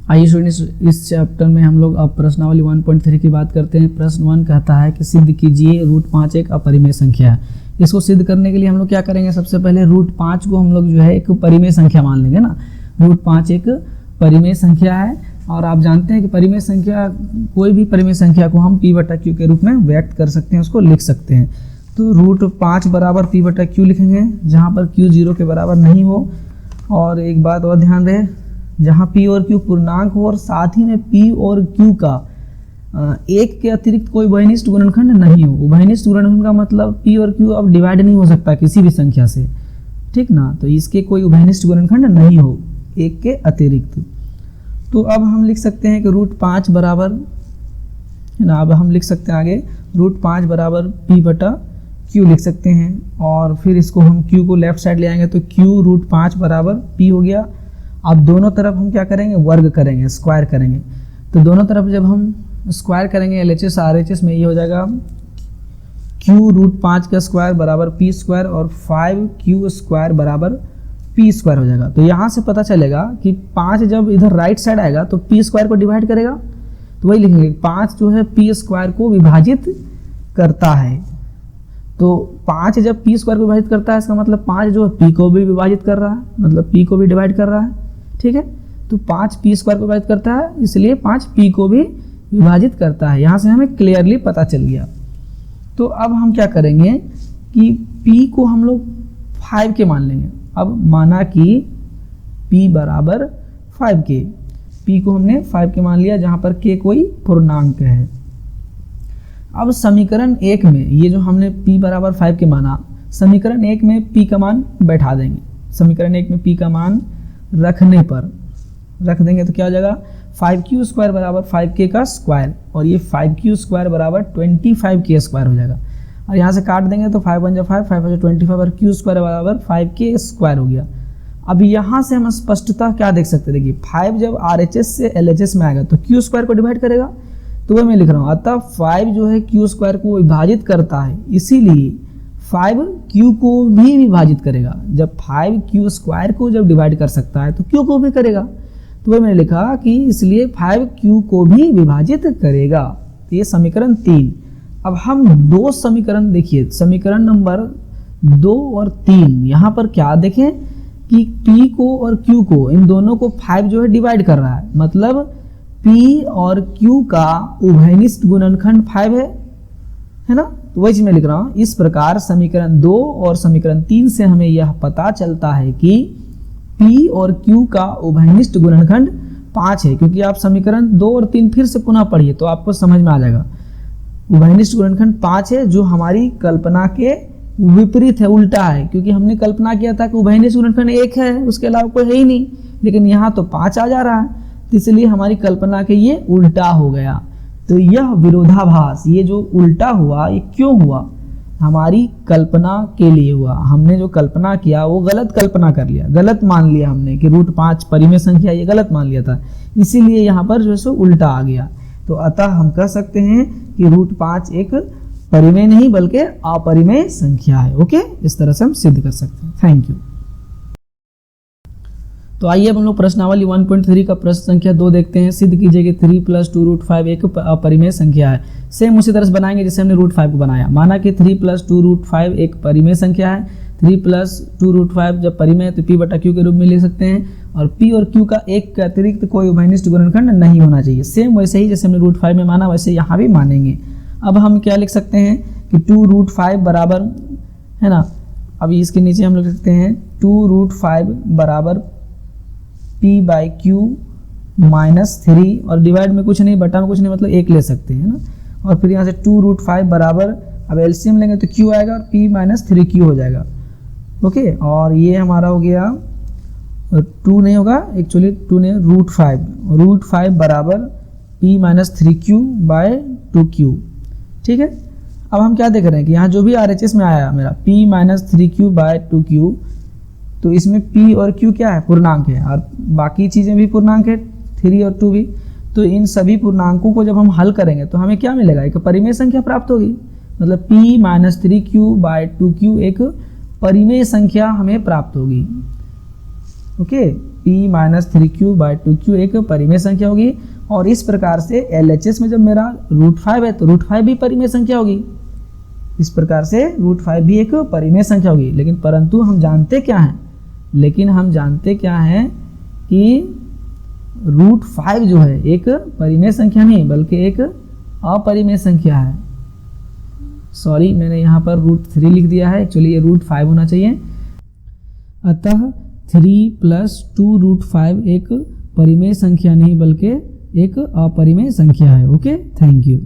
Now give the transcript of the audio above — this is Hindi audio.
आइए स्टूडेंट्स, इस चैप्टर में हम लोग अब प्रश्नावली 1.3 की बात करते हैं। प्रश्न 1 कहता है कि सिद्ध कीजिए √5 एक अपरिमेय संख्या है। इसको सिद्ध करने के लिए हम लोग क्या करेंगे, सबसे पहले √5 को हम लोग जो है एक परिमेय संख्या मान लेंगे ना। √5 एक परिमेय संख्या है और आप जानते हैं कि परिमेय संख्या, कोई भी परिमेय संख्या को हम p/q के रूप में व्यक्त कर सकते हैं, उसको लिख सकते हैं। तो √5 बराबर p/q लिखेंगे, जहाँ पर q 0 के बराबर नहीं हो। और एक बात और ध्यान रहे, जहाँ p और q पूर्णांक हो और साथ ही में p और q का एक के अतिरिक्त कोई उभयनिष्ठ गुणनखंड नहीं हो। उभयनिष्ठ गुणनखंड का मतलब p और q अब डिवाइड नहीं हो सकता किसी भी संख्या से, ठीक ना। तो इसके कोई उभयनिष्ठ गुणनखंड नहीं हो एक के अतिरिक्त। तो अब हम लिख सकते हैं कि √5 बराबर है ना, अब हम लिख सकते हैं आगे √5 बराबर p/q लिख सकते हैं। और फिर इसको हम q को लेफ्ट साइड ले आएंगे तो q √5 बराबर p हो गया। अब दोनों तरफ हम क्या करेंगे, वर्ग करेंगे, स्क्वायर करेंगे। तो दोनों तरफ जब हम स्क्वायर करेंगे LHS RHS में, ये हो जाएगा q √5 का स्क्वायर बराबर p स्क्वायर और 5q स्क्वायर बराबर p स्क्वायर हो जाएगा। तो यहाँ से पता चलेगा कि 5 जब इधर राइट साइड आएगा तो p स्क्वायर को डिवाइड करेगा, तो वही लिखेंगे 5 जो है p स्क्वायर को विभाजित करता है। तो 5 जब p स्क्वायर को विभाजित करता है, इसका मतलब 5 जो है p को भी विभाजित कर रहा है, मतलब p को भी डिवाइड कर रहा है, ठीक है। तो 5 p स्क्वायर को विभाजित करता है, इसलिए 5 p को भी विभाजित करता है। यहाँ से हमें क्लियरली पता चल गया। तो अब हम क्या करेंगे कि p को हम लोग 5 के मान लेंगे। अब माना कि p बराबर 5 के, p को हमने 5 के मान लिया, जहाँ पर k कोई पूर्णांक है। अब समीकरण 1 में ये जो हमने p बराबर 5 के माना, समीकरण 1 में p का मान बैठा देंगे। समीकरण 1 में p का मान रखने पर रख देंगे तो क्या हो जाएगा, 5q स्क्वायर बराबर 5k का स्क्वायर, और ये 5q स्क्वायर बराबर 25k स्क्वायर हो जाएगा। और यहाँ से काट देंगे तो 5 × 1 = 5, 5 × 25 और q स्क्वायर बराबर 5k स्क्वायर हो गया। अब यहाँ से हम स्पष्टता क्या देख सकते हैं, देखिए 5 जब RHS से LHS में आएगा तो q स्क्वायर को डिवाइड करेगा, तो वह मैं लिख रहा हूँ। अतः 5 जो है q स्क्वायर को विभाजित करता है, इसीलिए 5 q को भी विभाजित करेगा। जब 5 q स्क्वायर को जब डिवाइड कर सकता है तो q को भी करेगा, तो वह मैंने लिखा कि इसलिए 5 q को भी विभाजित करेगा। तो ये समीकरण 3। अब हम दो समीकरण देखिए, समीकरण नंबर 2 और 3, यहाँ पर क्या देखें कि p को और q को, इन दोनों को 5 जो है डिवाइड कर रहा है, मतलब p और q का उभयनिष्ठ गुणनखंड 5 है ना। तो वही चीज मैं लिख रहा हूँ। इस प्रकार समीकरण 2 और समीकरण 3 से हमें यह पता चलता है कि p और q का उभयनिष्ठ गुणनखंड 5 है। क्योंकि आप समीकरण 2 और 3 फिर से पुनः पढ़िए तो आपको समझ में आ जाएगा। उभयनिष्ठ गुणनखंड 5 है, जो हमारी कल्पना के विपरीत है, उल्टा है। क्योंकि हमने कल्पना किया था कि उभयनिष्ठ गुणनखंड 1 है, उसके अलावा कोई है ही नहीं, लेकिन यहाँ तो 5 आ जा रहा है, तो इसलिए हमारी कल्पना के ये उल्टा हो गया। तो यह विरोधाभास, ये जो उल्टा हुआ, ये क्यों हुआ, हमारी कल्पना के लिए हुआ। हमने जो कल्पना किया वो गलत कल्पना कर लिया, गलत मान लिया हमने कि √5 परिमेय संख्या, ये गलत मान लिया था, इसीलिए यहाँ पर जो है सो उल्टा आ गया। तो अतः हम कह सकते हैं कि √5 एक परिमेय नहीं बल्कि अपरिमेय संख्या है। ओके, इस तरह से हम सिद्ध कर सकते हैं। Thank you. तो आइए अब हम लोग प्रश्नावली 1.3 का प्रश्न संख्या 2 देखते हैं। सिद्ध कीजिए कि 3 + 2 √5 एक अपरिमेय संख्या है। सेम उसी तरह से बनाएंगे जैसे हमने √5 को बनाया। माना कि 3 + 2 √5 एक परिमेय संख्या है। 3 + 2 √5 जब परिमेय है तो p/q के रूप में लिख सकते हैं, और p और q का एक के अतिरिक्त कोई उभयनिष्ठ गुणनखंड नहीं होना चाहिए। सेम वैसे ही जैसे हमने √5 में माना वैसे यहाँ भी मानेंगे। अब हम क्या लिख सकते हैं कि 2 √5 बराबर है ना, अभी इसके नीचे हम लिख सकते हैं 2 √5 बराबर p/q - 3, और डिवाइड में कुछ नहीं, बटा में कुछ नहीं, मतलब 1 ले सकते हैं ना। और फिर यहाँ से 2 √5 बराबर, अब एलसीएम लेंगे तो q आएगा और p - 3q हो जाएगा। ओके, और ये हमारा हो गया 2 नहीं होगा, एक्चुअली 2 नहीं, √5 बराबर p - 3q/2q। ठीक है। अब हम क्या देख रहे हैं कि यहाँ जो भी RHS में आया मेरा p - 3q/2q, तो इसमें p और q क्या है, पूर्णांक है, और बाकी चीज़ें भी पूर्णांक है, 3 और 2 भी। तो इन सभी पूर्णांकों को जब हम हल करेंगे तो हमें क्या मिलेगा, एक परिमेय संख्या प्राप्त होगी। मतलब p - 3q/2q एक परिमेय संख्या हमें प्राप्त होगी। ओके, p माइनस 3q/2q एक परिमेय संख्या होगी। और इस प्रकार से LHS में जब मेरा √5 है तो √5 भी परिमेय संख्या होगी। इस प्रकार से √5 भी एक परिमेय संख्या होगी। लेकिन परंतु हम जानते क्या हैं कि √5 जो है एक परिमेय संख्या नहीं बल्कि एक अपरिमेय संख्या है। सॉरी, मैंने यहाँ पर √3 लिख दिया है, एक्चुअली ये √5 होना चाहिए। अतः 3 + 2√5 एक परिमेय संख्या नहीं बल्कि एक अपरिमेय संख्या है। Okay, thank you.